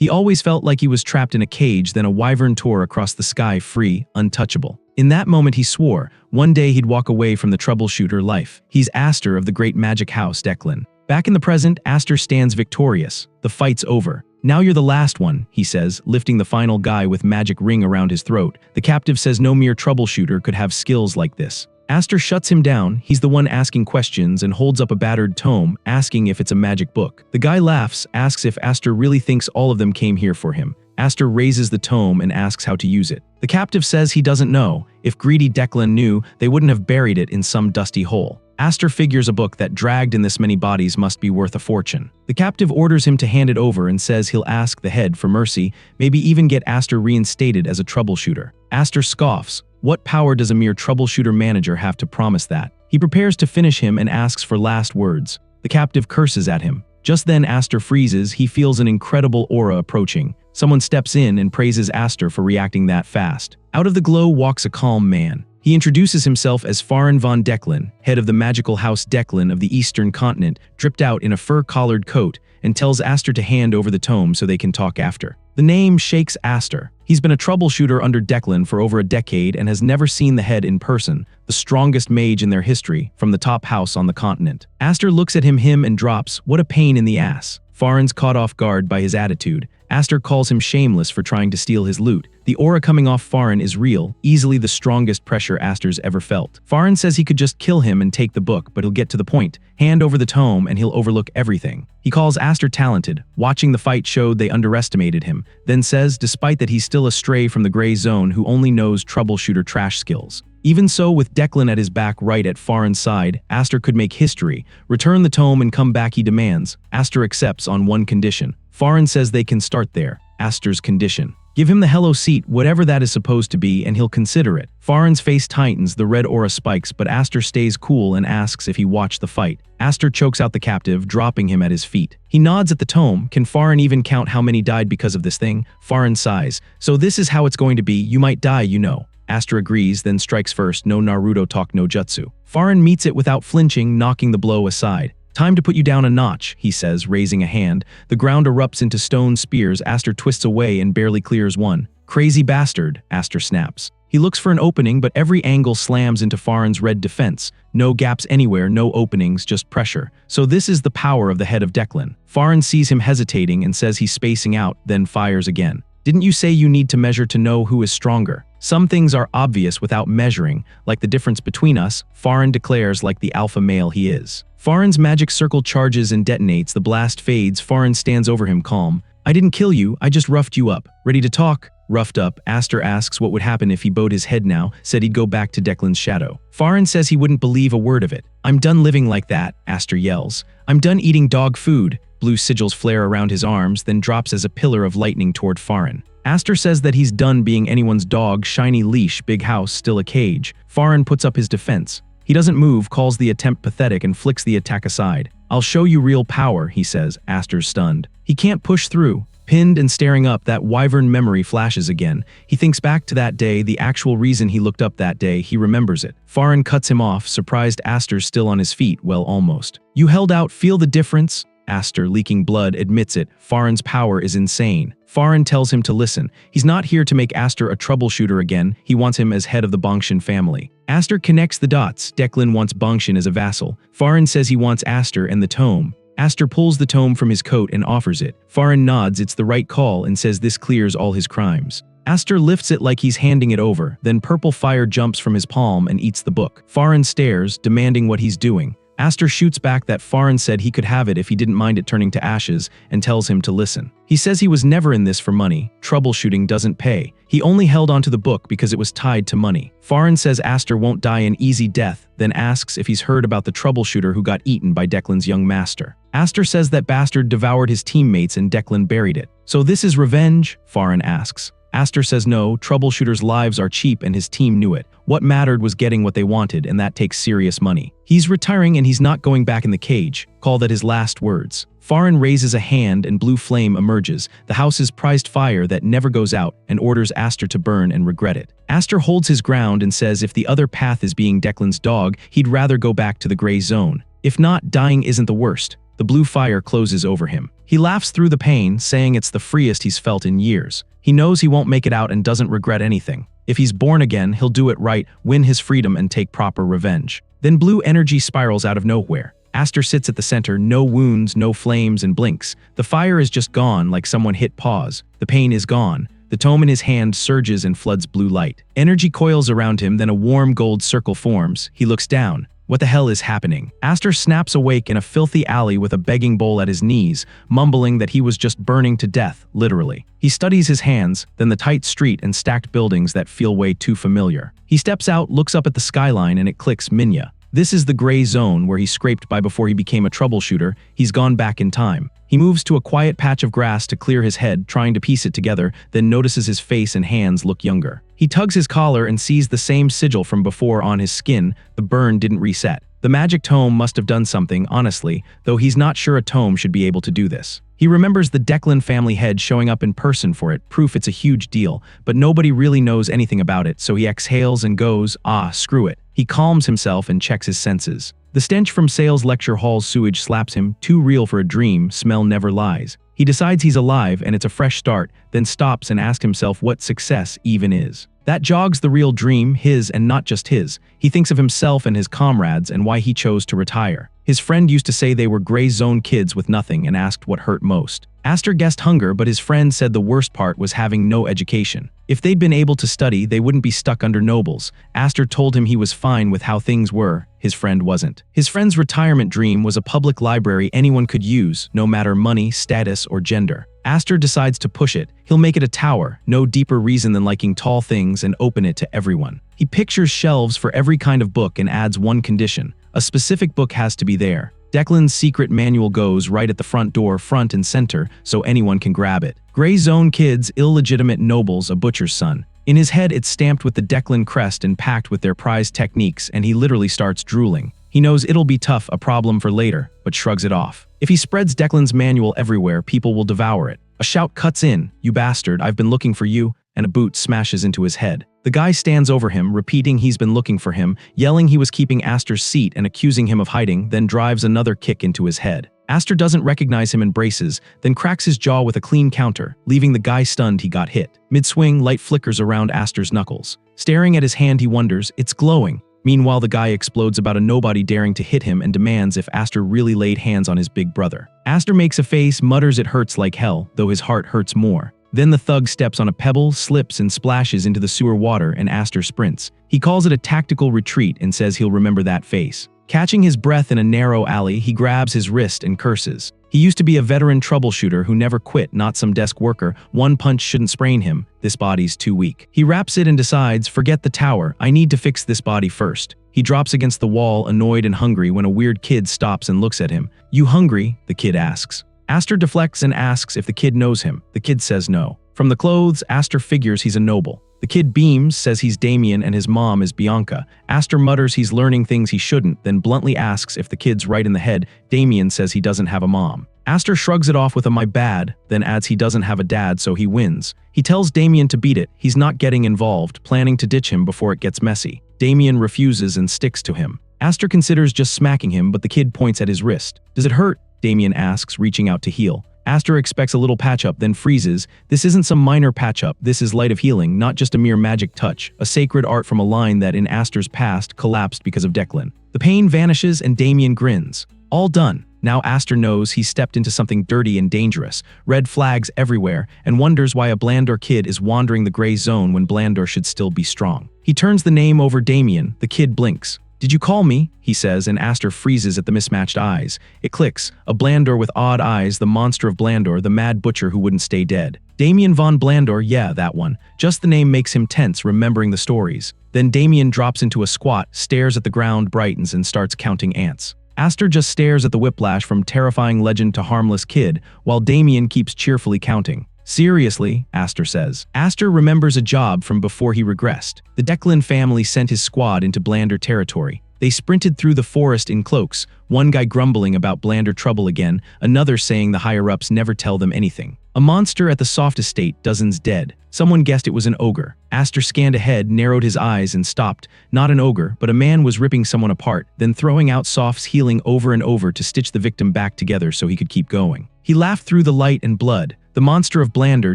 He always felt like he was trapped in a cage, then a wyvern tore across the sky free, untouchable. In that moment he swore, one day he'd walk away from the troubleshooter life. He's Aster of the great magic house Declan. Back in the present, Aster stands victorious. The fight's over. Now you're the last one, he says, lifting the final guy with magic ring around his throat. The captive says no mere troubleshooter could have skills like this. Aster shuts him down. He's the one asking questions and holds up a battered tome, asking if it's a magic book. The guy laughs, asks if Aster really thinks all of them came here for him. Aster raises the tome and asks how to use it. The captive says he doesn't know. If greedy Declan knew, they wouldn't have buried it in some dusty hole. Aster figures a book that dragged in this many bodies must be worth a fortune. The captive orders him to hand it over and says he'll ask the head for mercy, maybe even get Aster reinstated as a troubleshooter. Aster scoffs. What power does a mere troubleshooter manager have to promise that? He prepares to finish him and asks for last words. The captive curses at him. Just then Aster freezes. He feels an incredible aura approaching. Someone steps in and praises Aster for reacting that fast. Out of the glow walks a calm man. He introduces himself as Farin von Declan, head of the magical house Declan of the Eastern Continent, dripped out in a fur-collared coat, and tells Aster to hand over the tome so they can talk after. The name shakes Aster. He's been a troubleshooter under Declan for over a decade and has never seen the head in person, the strongest mage in their history, from the top house on the continent. Aster looks at him and drops, what a pain in the ass. Farin's caught off guard by his attitude. Aster calls him shameless for trying to steal his loot. The aura coming off Farin is real, easily the strongest pressure Aster's ever felt. Farin says he could just kill him and take the book, but he'll get to the point. Hand over the tome and he'll overlook everything. He calls Aster talented. Watching the fight showed they underestimated him, then says, despite that he's still a stray from the gray zone who only knows troubleshooter trash skills. Even so, with Declan at his back right at Farin's side, Aster could make history. Return the tome and come back, he demands. Aster accepts on one condition. Farin says they can start there. Aster's condition. Give him the hello seat, whatever that is supposed to be, and he'll consider it. Farin's face tightens, the red aura spikes, but Aster stays cool and asks if he watched the fight. Aster chokes out the captive, dropping him at his feet. He nods at the tome. Can Farin even count how many died because of this thing? Farin sighs. So this is how it's going to be. You might die, you know. Aster agrees, then strikes first. No Naruto talk, no jutsu. Farin meets it without flinching, knocking the blow aside. Time to put you down a notch, he says, raising a hand. The ground erupts into stone spears. Aster twists away and barely clears one. Crazy bastard, Aster snaps. He looks for an opening, but every angle slams into Farin's red defense. No gaps anywhere, no openings, just pressure. So this is the power of the head of Declan. Farin sees him hesitating and says he's spacing out, then fires again. Didn't you say you need to measure to know who is stronger? Some things are obvious without measuring, like the difference between us, Farin declares like the alpha male he is. Farin's magic circle charges and detonates. The blast fades. Farin stands over him calm. I didn't kill you, I just roughed you up. Ready to talk? Roughed up, Aster asks what would happen if he bowed his head now, said he'd go back to Declan's shadow. Farin says he wouldn't believe a word of it. I'm done living like that, Aster yells. I'm done eating dog food. Blue sigils flare around his arms, then drops as a pillar of lightning toward Farin. Aster says that he's done being anyone's dog, shiny leash, big house, still a cage. Farin puts up his defense. He doesn't move, calls the attempt pathetic, and flicks the attack aside. I'll show you real power, he says. Aster's stunned. He can't push through. Pinned and staring up, that wyvern memory flashes again. He thinks back to that day, the actual reason he looked up that day. He remembers it. Farin cuts him off, surprised Aster's still on his feet. Well, almost. You held out, feel the difference? Aster, leaking blood, admits it. Farin's power is insane. Farin tells him to listen. He's not here to make Aster a troubleshooter again. He wants him as head of the Bongshan family. Aster connects the dots. Declan wants Bongshan as a vassal. Farin says he wants Aster and the tome. Aster pulls the tome from his coat and offers it. Farin nods it's the right call and says this clears all his crimes. Aster lifts it like he's handing it over. Then purple fire jumps from his palm and eats the book. Farin stares, demanding what he's doing. Aster shoots back that Farin said he could have it if he didn't mind it turning to ashes, and tells him to listen. He says he was never in this for money. Troubleshooting doesn't pay. He only held onto the book because it was tied to money. Farin says Aster won't die an easy death, then asks if he's heard about the troubleshooter who got eaten by Declan's young master. Aster says that bastard devoured his teammates and Declan buried it. So this is revenge? Farin asks. Aster says no, troubleshooters' lives are cheap and his team knew it. What mattered was getting what they wanted, and that takes serious money. He's retiring and he's not going back in the cage. Call that his last words. Farin raises a hand and blue flame emerges, the house's prized fire that never goes out, and orders Aster to burn and regret it. Aster holds his ground and says if the other path is being Declan's dog, he'd rather go back to the gray zone. If not, dying isn't the worst. The blue fire closes over him. He laughs through the pain, saying it's the freest he's felt in years. He knows he won't make it out and doesn't regret anything. If he's born again, he'll do it right, win his freedom, and take proper revenge. Then blue energy spirals out of nowhere. Aster sits at the center, no wounds, no flames, and blinks. The fire is just gone, like someone hit pause. The pain is gone. The tome in his hand surges and floods blue light. Energy coils around him, then a warm gold circle forms. He looks down. What the hell is happening? Aster snaps awake in a filthy alley with a begging bowl at his knees, mumbling that he was just burning to death, literally. He studies his hands, then the tight street and stacked buildings that feel way too familiar. He steps out, looks up at the skyline, and it clicks: Minia. This is the gray zone where he scraped by before he became a troubleshooter. He's gone back in time. He moves to a quiet patch of grass to clear his head, trying to piece it together, then notices his face and hands look younger. He tugs his collar and sees the same sigil from before on his skin. The burn didn't reset. The magic tome must have done something, honestly, though he's not sure a tome should be able to do this. He remembers the Declan family head showing up in person for it, proof it's a huge deal, but nobody really knows anything about it, so he exhales and goes, screw it. He calms himself and checks his senses. The stench from Sales Lecture Hall's sewage slaps him, too real for a dream, smell never lies. He decides he's alive and it's a fresh start, then stops and asks himself what success even is. That jogs the real dream, his and not just his. He thinks of himself and his comrades and why he chose to retire. His friend used to say they were gray zone kids with nothing and asked what hurt most. Aster guessed hunger, but his friend said the worst part was having no education. If they'd been able to study, they wouldn't be stuck under nobles. Aster told him he was fine with how things were. His friend wasn't. His friend's retirement dream was a public library anyone could use, no matter money, status, or gender. Aster decides to push it. He'll make it a tower, no deeper reason than liking tall things, and open it to everyone. He pictures shelves for every kind of book and adds one condition. A specific book has to be there. Declan's secret manual goes right at the front door, front and center, so anyone can grab it. Gray zone kids, illegitimate nobles, a butcher's son. In his head, it's stamped with the Declan crest and packed with their prized techniques, and he literally starts drooling. He knows it'll be tough, a problem for later, but shrugs it off. If he spreads Declan's manual everywhere, people will devour it. A shout cuts in, "You bastard, I've been looking for you," and a boot smashes into his head. The guy stands over him, repeating he's been looking for him, yelling he was keeping Aster's seat and accusing him of hiding, then drives another kick into his head. Aster doesn't recognize him and braces, then cracks his jaw with a clean counter, leaving the guy stunned he got hit. Mid-swing, light flickers around Aster's knuckles. Staring at his hand, he wonders, it's glowing. Meanwhile, the guy explodes about a nobody daring to hit him and demands if Aster really laid hands on his big brother. Aster makes a face, mutters it hurts like hell, though his heart hurts more. Then the thug steps on a pebble, slips and splashes into the sewer water, and Aster sprints. He calls it a tactical retreat and says he'll remember that face. Catching his breath in a narrow alley, he grabs his wrist and curses. He used to be a veteran troubleshooter who never quit, not some desk worker. One punch shouldn't sprain him. This body's too weak. He wraps it and decides, forget the tower, I need to fix this body first. He drops against the wall, annoyed and hungry, when a weird kid stops and looks at him. "You hungry?" the kid asks. Aster deflects and asks if the kid knows him. The kid says no. From the clothes, Aster figures he's a noble. The kid beams, says he's Damien and his mom is Bianca. Aster mutters he's learning things he shouldn't, then bluntly asks if the kid's right in the head. Damien says he doesn't have a mom. Aster shrugs it off with a "my bad," then adds he doesn't have a dad, so he wins. He tells Damien to beat it. He's not getting involved, planning to ditch him before it gets messy. Damien refuses and sticks to him. Aster considers just smacking him, but the kid points at his wrist. "Does it hurt?" Damien asks, reaching out to heal. Aster expects a little patch-up, then freezes. This isn't some minor patch-up, this is light of healing, not just a mere magic touch, a sacred art from a line that in Aster's past collapsed because of Declan. The pain vanishes and Damien grins. All done. Now Aster knows he's stepped into something dirty and dangerous, red flags everywhere, and wonders why a Blandor kid is wandering the gray zone when Blandor should still be strong. He turns the name over Damien. The kid blinks. "Did you call me?" he says, and Aster freezes at the mismatched eyes. It clicks. A Blandor with odd eyes, the monster of Blandor, the mad butcher who wouldn't stay dead. Damien von Blandor, yeah, that one. Just the name makes him tense, remembering the stories. Then Damien drops into a squat, stares at the ground, brightens, and starts counting ants. Aster just stares at the whiplash from terrifying legend to harmless kid, while Damien keeps cheerfully counting. "Seriously," Aster says. Aster remembers a job from before he regressed. The Declan family sent his squad into Blandor territory. They sprinted through the forest in cloaks, one guy grumbling about Blandor trouble again, another saying the higher-ups never tell them anything. A monster at the soft estate, dozens dead. Someone guessed it was an ogre. Aster scanned ahead, narrowed his eyes, and stopped. Not an ogre, but a man was ripping someone apart, then throwing out Soft's healing over and over to stitch the victim back together so he could keep going. He laughed through the light and blood. The monster of Blander,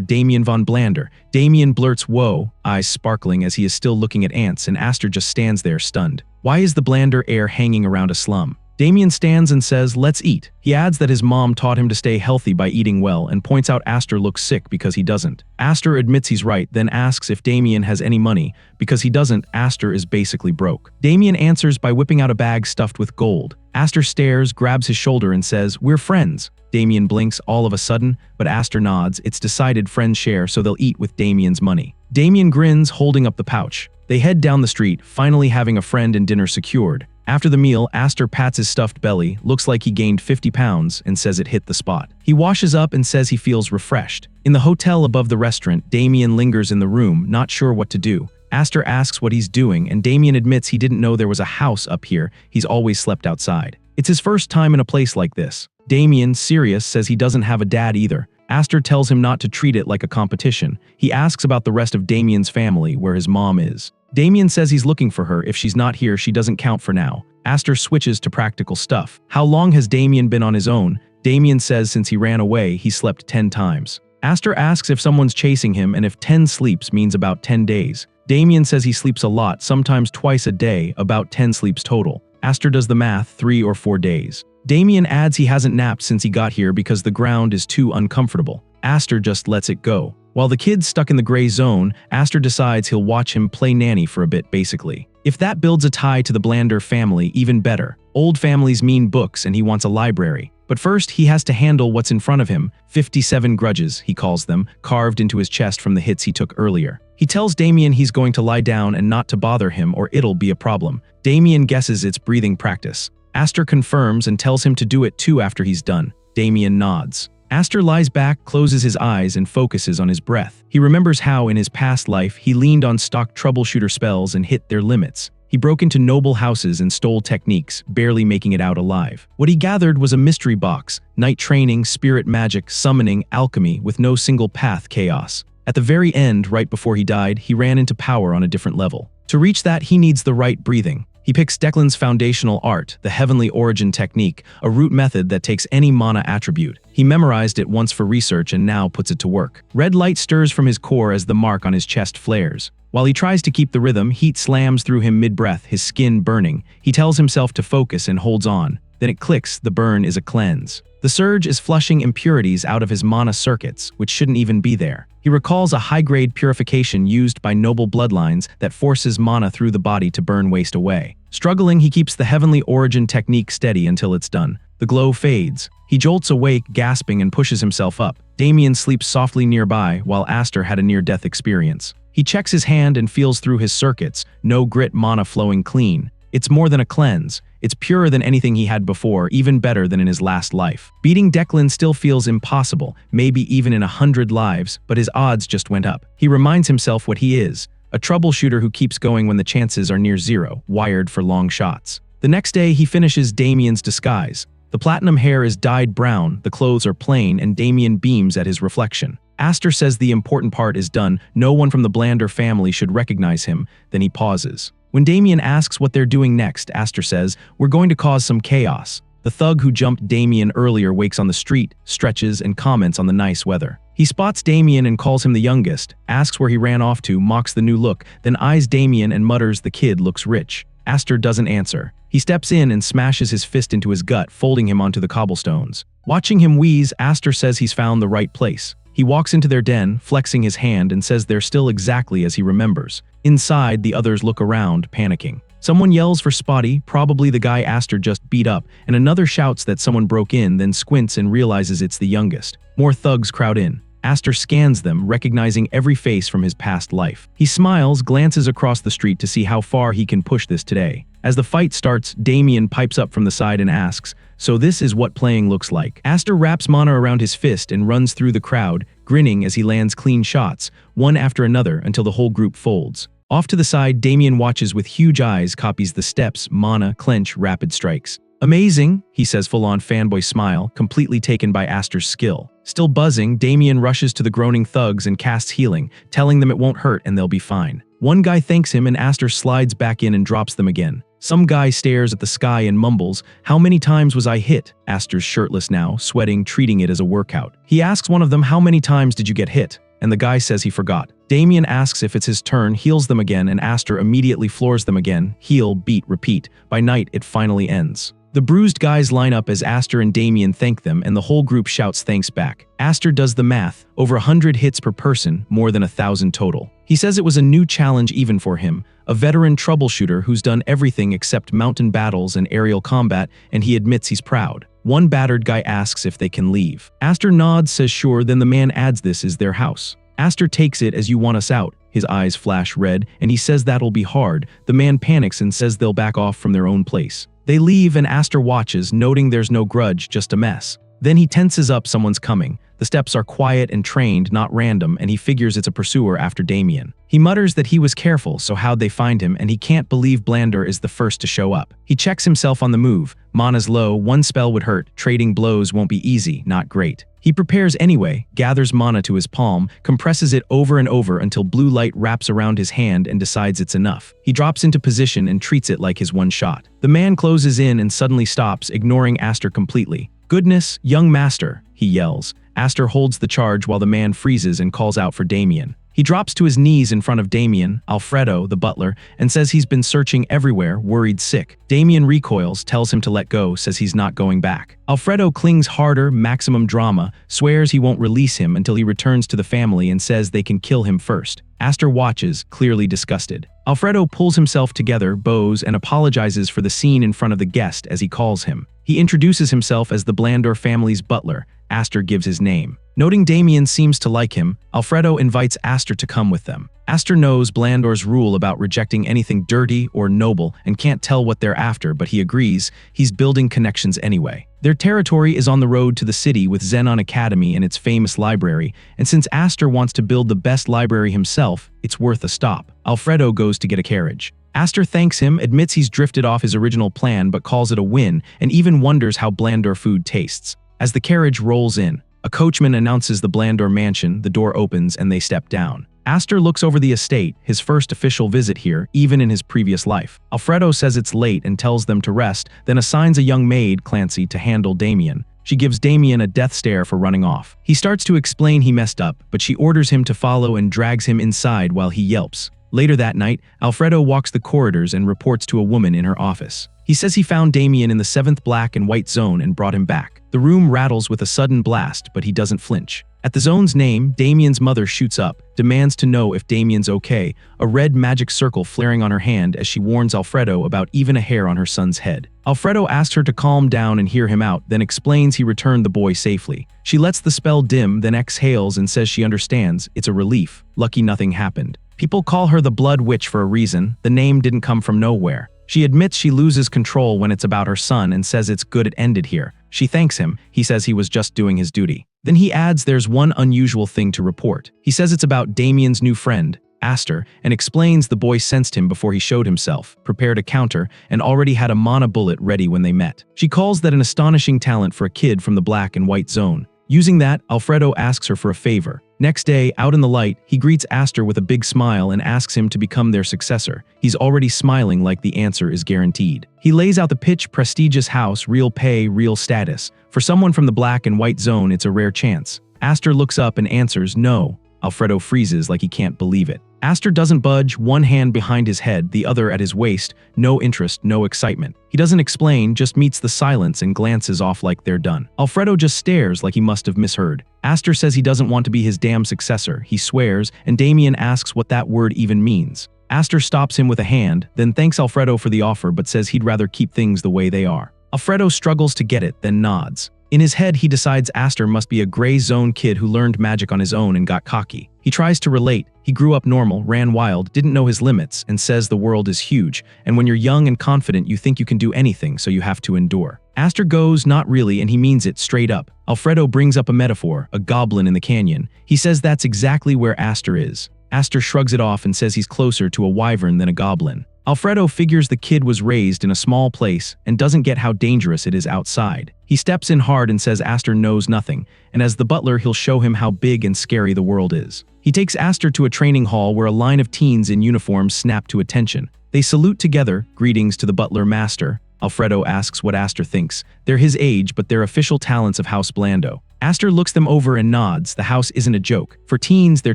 Damien von Blander. Damien blurts whoa, eyes sparkling as he is still looking at ants, and Aster just stands there stunned. Why is the Blander air hanging around a slum? Damien stands and says, let's eat. He adds that his mom taught him to stay healthy by eating well and points out Aster looks sick because he doesn't. Aster admits he's right, then asks if Damien has any money. Because he doesn't, Aster is basically broke. Damien answers by whipping out a bag stuffed with gold. Aster stares, grabs his shoulder and says, we're friends. Damien blinks all of a sudden, but Aster nods. It's decided friends share, so they'll eat with Damien's money. Damien grins, holding up the pouch. They head down the street, finally having a friend and dinner secured. After the meal, Aster pats his stuffed belly, looks like he gained 50 pounds, and says it hit the spot. He washes up and says he feels refreshed. In the hotel above the restaurant, Damien lingers in the room, not sure what to do. Aster asks what he's doing, and Damien admits he didn't know there was a house up here. He's always slept outside. It's his first time in a place like this. Damien, serious, says he doesn't have a dad either. Aster tells him not to treat it like a competition. He asks about the rest of Damien's family, where his mom is. Damien says he's looking for her. If she's not here, she doesn't count for now. Aster switches to practical stuff. How long has Damien been on his own? Damien says since he ran away, he slept 10 times. Aster asks if someone's chasing him and if 10 sleeps means about 10 days. Damien says he sleeps a lot, sometimes twice a day, about 10 sleeps total. Aster does the math, 3 or 4 days. Damien adds he hasn't napped since he got here because the ground is too uncomfortable. Aster just lets it go. While the kid's stuck in the gray zone, Aster decides he'll watch him play nanny for a bit, basically. If that builds a tie to the Blander family, even better. Old families mean books and he wants a library. But first, he has to handle what's in front of him. 57 grudges, he calls them, carved into his chest from the hits he took earlier. He tells Damien he's going to lie down and not to bother him or it'll be a problem. Damien guesses it's breathing practice. Aster confirms and tells him to do it too after he's done. Damien nods. Aster lies back, closes his eyes, and focuses on his breath. He remembers how, in his past life, he leaned on stock troubleshooter spells and hit their limits. He broke into noble houses and stole techniques, barely making it out alive. What he gathered was a mystery box, night training, spirit magic, summoning, alchemy, with no single path chaos. At the very end, right before he died, he ran into power on a different level. To reach that, he needs the right breathing. He picks Declan's foundational art, the Heavenly Origin Technique, a root method that takes any mana attribute. He memorized it once for research and now puts it to work. Red light stirs from his core as the mark on his chest flares. While he tries to keep the rhythm, heat slams through him mid-breath, his skin burning. He tells himself to focus and holds on. Then it clicks, the burn is a cleanse. The surge is flushing impurities out of his mana circuits, which shouldn't even be there. He recalls a high-grade purification used by noble bloodlines that forces mana through the body to burn waste away. Struggling, he keeps the Heavenly Origin technique steady until it's done. The glow fades. He jolts awake, gasping, and pushes himself up. Damien sleeps softly nearby, while Aster had a near-death experience. He checks his hand and feels through his circuits, no grit mana flowing clean. It's more than a cleanse. It's purer than anything he had before, even better than in his last life. Beating Declan still feels impossible, maybe even in 100 lives, but his odds just went up. He reminds himself what he is, a troubleshooter who keeps going when the chances are near zero, wired for long shots. The next day, he finishes Damien's disguise. The platinum hair is dyed brown, the clothes are plain, and Damien beams at his reflection. Aster says the important part is done, no one from the Blander family should recognize him, then he pauses. When Damien asks what they're doing next, Aster says, we're going to cause some chaos. The thug who jumped Damien earlier wakes on the street, stretches, and comments on the nice weather. He spots Damien and calls him the youngest, asks where he ran off to, mocks the new look, then eyes Damien and mutters the kid looks rich. Aster doesn't answer. He steps in and smashes his fist into his gut, folding him onto the cobblestones. Watching him wheeze, Aster says he's found the right place. He walks into their den, flexing his hand, and says they're still exactly as he remembers. Inside, the others look around, panicking. Someone yells for Spotty, probably the guy Aster just beat up, and another shouts that someone broke in, then squints and realizes it's the youngest. More thugs crowd in. Aster scans them, recognizing every face from his past life. He smiles, glances across the street to see how far he can push this today. As the fight starts, Damien pipes up from the side and asks, so this is what playing looks like. Aster wraps mana around his fist and runs through the crowd, grinning as he lands clean shots, one after another until the whole group folds. Off to the side, Damien watches with huge eyes, copies the steps, mana, clench, rapid strikes. Amazing, he says full-on fanboy smile, completely taken by Aster's skill. Still buzzing, Damien rushes to the groaning thugs and casts healing, telling them it won't hurt and they'll be fine. One guy thanks him and Aster slides back in and drops them again. Some guy stares at the sky and mumbles, "How many times was I hit?" Aster's shirtless now, sweating, treating it as a workout. He asks one of them, "How many times did you get hit?" And the guy says he forgot. Damien asks if it's his turn, heals them again, and Aster immediately floors them again. Heal, beat, repeat. By night, it finally ends. The bruised guys line up as Aster and Damien thank them, and the whole group shouts thanks back. Aster does the math. Over 100 hits per person, more than 1,000 total. He says it was a new challenge even for him, a veteran troubleshooter who's done everything except mountain battles and aerial combat, and he admits he's proud. One battered guy asks if they can leave. Aster nods, says sure, then the man adds this is their house. Aster takes it as "You want us out." His eyes flash red, and he says that'll be hard. The man panics and says they'll back off from their own place. They leave and Aster watches, noting there's no grudge, just a mess. Then he tenses up, someone's coming. The steps are quiet and trained, not random, and he figures it's a pursuer after Damien. He mutters that he was careful, so how'd they find him, and he can't believe Blandor is the first to show up. He checks himself on the move. Mana's low, one spell would hurt, trading blows won't be easy, not great. He prepares anyway, gathers mana to his palm, compresses it over and over until blue light wraps around his hand and decides it's enough. He drops into position and treats it like his one shot. The man closes in and suddenly stops, ignoring Aster completely. "Goodness, young master," he yells. Aster holds the charge while the man freezes and calls out for Damien. He drops to his knees in front of Damien, Alfredo, the butler, and says he's been searching everywhere, worried sick. Damien recoils, tells him to let go, says he's not going back. Alfredo clings harder, maximum drama, swears he won't release him until he returns to the family and says they can kill him first. Aster watches, clearly disgusted. Alfredo pulls himself together, bows, and apologizes for the scene in front of the guest as he calls him. He introduces himself as the Blandor family's butler. Aster gives his name. Noting Damien seems to like him, Alfredo invites Aster to come with them. Aster knows Blandor's rule about rejecting anything dirty or noble and can't tell what they're after, but he agrees. He's building connections anyway. Their territory is on the road to the city with Xenon Academy and its famous library, and since Aster wants to build the best library himself, it's worth a stop. Alfredo goes to get a carriage. Aster thanks him, admits he's drifted off his original plan but calls it a win, and even wonders how Blandor food tastes. As the carriage rolls in, a coachman announces the Blandor mansion, the door opens, and they step down. Aster looks over the estate, his first official visit here, even in his previous life. Alfredo says it's late and tells them to rest, then assigns a young maid, Clancy, to handle Damien. She gives Damien a death stare for running off. He starts to explain he messed up, but she orders him to follow and drags him inside while he yelps. Later that night, Alfredo walks the corridors and reports to a woman in her office. He says he found Damien in the 7th black and white zone and brought him back. The room rattles with a sudden blast, but he doesn't flinch. At the zone's name, Damien's mother shoots up, demands to know if Damien's okay, a red magic circle flaring on her hand as she warns Alfredo about even a hair on her son's head. Alfredo asks her to calm down and hear him out, then explains he returned the boy safely. She lets the spell dim, then exhales and says she understands. It's a relief. Lucky nothing happened. People call her the Blood Witch for a reason. The name didn't come from nowhere. She admits she loses control when it's about her son and says it's good it ended here. She thanks him. He says he was just doing his duty. Then he adds there's one unusual thing to report. He says it's about Damien's new friend, Aster, and explains the boy sensed him before he showed himself, prepared a counter, and already had a mana bullet ready when they met. She calls that an astonishing talent for a kid from the black and white zone. Using that, Alfredo asks her for a favor. Next day, out in the light, he greets Aster with a big smile and asks him to become their successor. He's already smiling like the answer is guaranteed. He lays out the pitch: prestigious house, real pay, real status. For someone from the black and white zone, it's a rare chance. Aster looks up and answers no. Alfredo freezes like he can't believe it. Aster doesn't budge, one hand behind his head, the other at his waist. No interest, no excitement. He doesn't explain, just meets the silence and glances off like they're done. Alfredo just stares like he must have misheard. Aster says he doesn't want to be his damn successor. He swears, and Damien asks what that word even means. Aster stops him with a hand, then thanks Alfredo for the offer but says he'd rather keep things the way they are. Alfredo struggles to get it, then nods. In his head, he decides Aster must be a gray zone kid who learned magic on his own and got cocky. He tries to relate. He grew up normal, ran wild, didn't know his limits, and says the world is huge, and when you're young and confident you think you can do anything, so you have to endure. Aster goes, not really, and he means it straight up. Alfredo brings up a metaphor, a goblin in the canyon. He says that's exactly where Aster is. Aster shrugs it off and says he's closer to a wyvern than a goblin. Alfredo figures the kid was raised in a small place and doesn't get how dangerous it is outside. He steps in hard and says Aster knows nothing, and as the butler he'll show him how big and scary the world is. He takes Aster to a training hall where a line of teens in uniforms snap to attention. They salute together, greetings to the butler master. Alfredo asks what Aster thinks. They're his age, but they're official talents of House Blando. Aster looks them over and nods. The house isn't a joke. For teens, their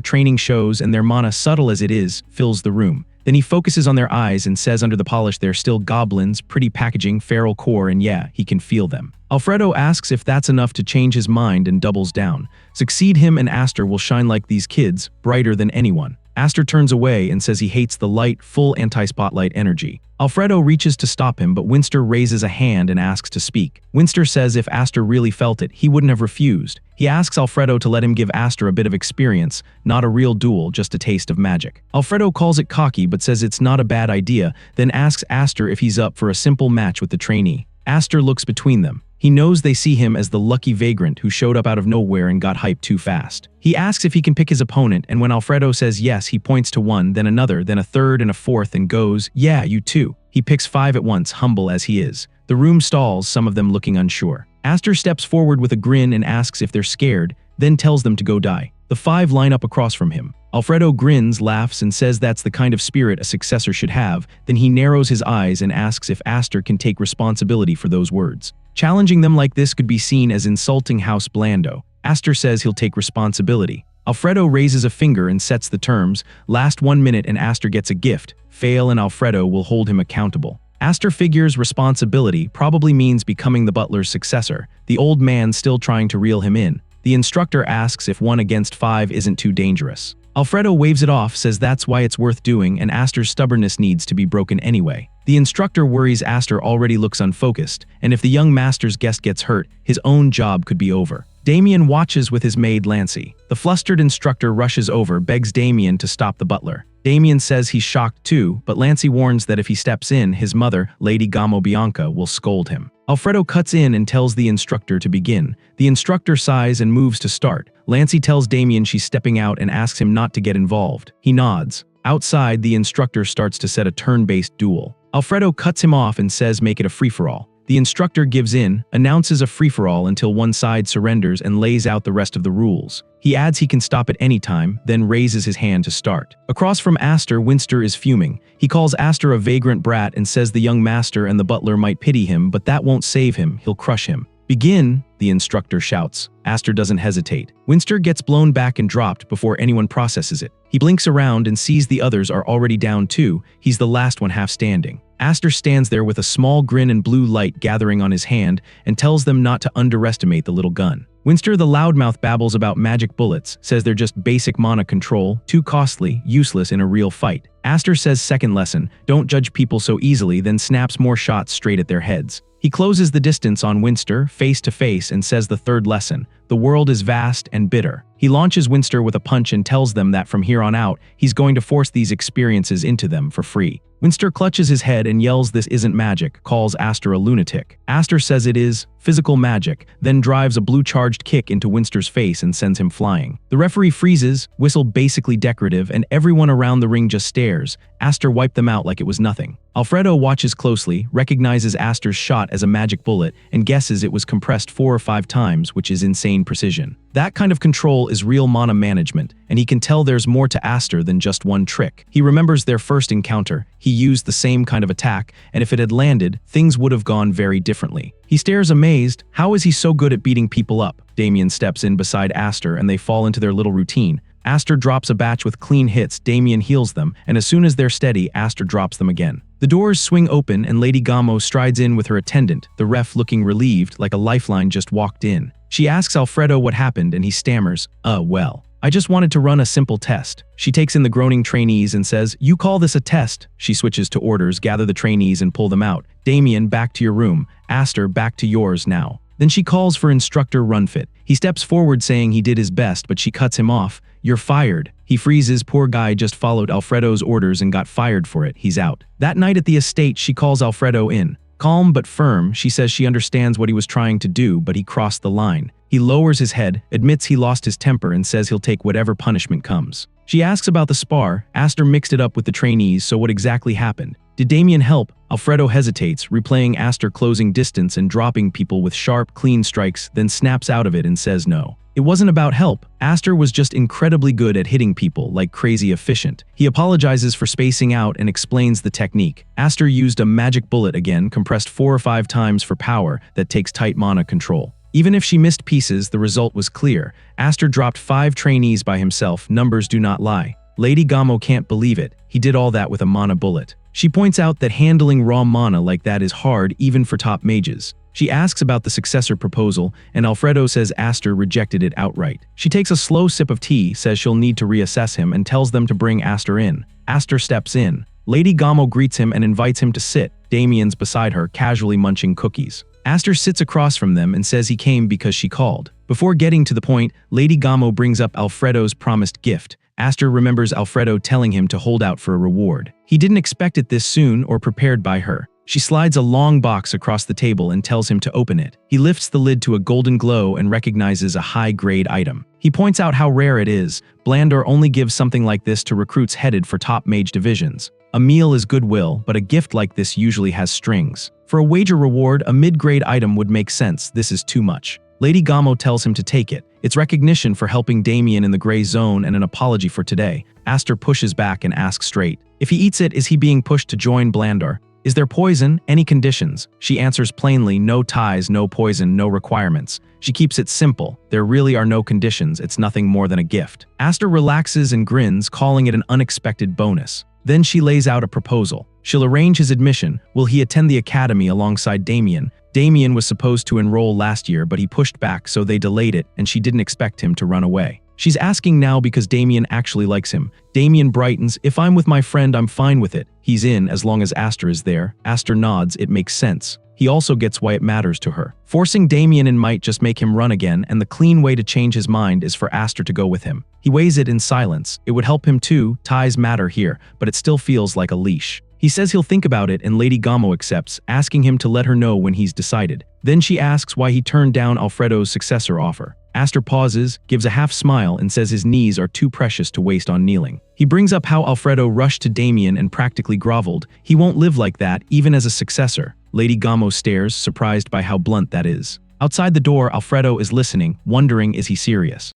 training shows and their mana, subtle as it is, fills the room. Then he focuses on their eyes and says under the polish they're still goblins, pretty packaging, feral core, and yeah, he can feel them. Alfredo asks if that's enough to change his mind and doubles down. Succeed him and Aster will shine like these kids, brighter than anyone. Aster turns away and says he hates the light, full anti-spotlight energy. Alfredo reaches to stop him, but Winster raises a hand and asks to speak. Winster says if Aster really felt it, he wouldn't have refused. He asks Alfredo to let him give Aster a bit of experience, not a real duel, just a taste of magic. Alfredo calls it cocky but says it's not a bad idea, then asks Aster if he's up for a simple match with the trainee. Aster looks between them. He knows they see him as the lucky vagrant who showed up out of nowhere and got hyped too fast. He asks if he can pick his opponent, and when Alfredo says yes, he points to one, then another, then a third and a fourth, and goes, "Yeah, you too." He picks 5 at once, humble as he is. The room stalls, some of them looking unsure. Aster steps forward with a grin and asks if they're scared, then tells them to go die. The 5 line up across from him. Alfredo grins, laughs, and says that's the kind of spirit a successor should have. Then he narrows his eyes and asks if Aster can take responsibility for those words. Challenging them like this could be seen as insulting House Blando. Aster says he'll take responsibility. Alfredo raises a finger and sets the terms. Last 1 minute and Aster gets a gift. Fail and Alfredo will hold him accountable. Aster figures responsibility probably means becoming the butler's successor, the old man still trying to reel him in. The instructor asks if 1 against 5 isn't too dangerous. Alfredo waves it off, says that's why it's worth doing and Aster's stubbornness needs to be broken anyway. The instructor worries Aster already looks unfocused, and if the young master's guest gets hurt, his own job could be over. Damien watches with his maid Lancy. The flustered instructor rushes over, begs Damien to stop the butler. Damien says he's shocked too, but Lancy warns that if he steps in, his mother, Lady Gamo Bianca, will scold him. Alfredo cuts in and tells the instructor to begin. The instructor sighs and moves to start. Lancy tells Damien she's stepping out and asks him not to get involved. He nods. Outside, the instructor starts to set a turn-based duel. Alfredo cuts him off and says make it a free-for-all. The instructor gives in, announces a free-for-all until one side surrenders and lays out the rest of the rules. He adds he can stop at any time, then raises his hand to start. Across from Aster, Winster is fuming. He calls Aster a vagrant brat and says the young master and the butler might pity him, but that won't save him, he'll crush him. Begin, the instructor shouts. Aster doesn't hesitate. Winster gets blown back and dropped before anyone processes it. He blinks around and sees the others are already down too. He's the last one half standing. Aster stands there with a small grin and blue light gathering on his hand and tells them not to underestimate the little gun. Winster the loudmouth babbles about magic bullets, says they're just basic mana control, too costly, useless in a real fight. Aster says second lesson, don't judge people so easily, then snaps more shots straight at their heads. He closes the distance on Winster, face to face, and says the third lesson, the world is vast and bitter. He launches Winster with a punch and tells them that from here on out, he's going to force these experiences into them for free. Winster clutches his head and yells this isn't magic, calls Aster a lunatic. Aster says it is physical magic, then drives a blue-charged kick into Winster's face and sends him flying. The referee freezes, whistle basically decorative, and everyone around the ring just stares. Aster wiped them out like it was nothing. Alfredo watches closely, recognizes Aster's shot as a magic bullet, and guesses it was compressed 4 or 5 times, which is insane precision. That kind of control is real mana management, and he can tell there's more to Aster than just one trick. He remembers their first encounter. He used the same kind of attack, and if it had landed, things would have gone very differently. He stares amazed. How is he so good at beating people up? Damien steps in beside Aster and they fall into their little routine. Aster drops a batch with clean hits, Damien heals them, and as soon as they're steady, Aster drops them again. The doors swing open and Lady Gamo strides in with her attendant, the ref looking relieved like a lifeline just walked in. She asks Alfredo what happened and he stammers, well, I just wanted to run a simple test. She takes in the groaning trainees and says, you call this a test? She switches to orders, gather the trainees and pull them out. Damien, back to your room. Aster, back to yours now. Then she calls for instructor Runfit. He steps forward saying he did his best, but she cuts him off. You're fired. He freezes, poor guy just followed Alfredo's orders and got fired for it, he's out. That night at the estate, she calls Alfredo in. Calm but firm, she says she understands what he was trying to do, but he crossed the line. He lowers his head, admits he lost his temper and says he'll take whatever punishment comes. She asks about the spar. Aster mixed it up with the trainees, so what exactly happened? Did Damien help? Alfredo hesitates, replaying Aster closing distance and dropping people with sharp, clean strikes, then snaps out of it and says no. It wasn't about help. Aster was just incredibly good at hitting people, like crazy efficient. He apologizes for spacing out and explains the technique. Aster used a magic bullet again, compressed 4 or 5 times for power that takes tight mana control. Even if she missed pieces, the result was clear. Aster dropped 5 trainees by himself. Numbers do not lie. Lady Gamo can't believe it. He did all that with a mana bullet. She points out that handling raw mana like that is hard even for top mages. She asks about the successor proposal, and Alfredo says Aster rejected it outright. She takes a slow sip of tea, says she'll need to reassess him, and tells them to bring Aster in. Aster steps in. Lady Gamo greets him and invites him to sit. Damien's beside her, casually munching cookies. Aster sits across from them and says he came because she called. Before getting to the point, Lady Gamo brings up Alfredo's promised gift. Aster remembers Alfredo telling him to hold out for a reward. He didn't expect it this soon or prepared by her. She slides a long box across the table and tells him to open it. He lifts the lid to a golden glow and recognizes a high-grade item. He points out how rare it is. Blandor only gives something like this to recruits headed for top mage divisions. A meal is goodwill, but a gift like this usually has strings. For a wager reward, a mid-grade item would make sense. This is too much. Lady Gamo tells him to take it. It's recognition for helping Damien in the gray zone and an apology for today. Aster pushes back and asks straight. If he eats it, is he being pushed to join Blandor? Is there poison? Any conditions? She answers plainly, no ties, no poison, no requirements. She keeps it simple. There really are no conditions. It's nothing more than a gift. Aster relaxes and grins, calling it an unexpected bonus. Then she lays out a proposal. She'll arrange his admission. Will he attend the academy alongside Damien? Damien was supposed to enroll last year, but he pushed back, so they delayed it, and she didn't expect him to run away. She's asking now because Damien actually likes him. Damien brightens. If I'm with my friend, I'm fine with it. He's in as long as Aster is there. Aster nods. It makes sense. He also gets why it matters to her. Forcing Damien in might just make him run again, and the clean way to change his mind is for Aster to go with him. He weighs it in silence. It would help him too. Ties matter here, but it still feels like a leash. He says he'll think about it, and Lady Gamo accepts, asking him to let her know when he's decided. Then she asks why he turned down Alfredo's successor offer. Aster pauses, gives a half smile, and says his knees are too precious to waste on kneeling. He brings up how Alfredo rushed to Damien and practically groveled. He won't live like that, even as a successor. Lady Gamo stares, surprised by how blunt that is. Outside the door, Alfredo is listening, wondering is he serious.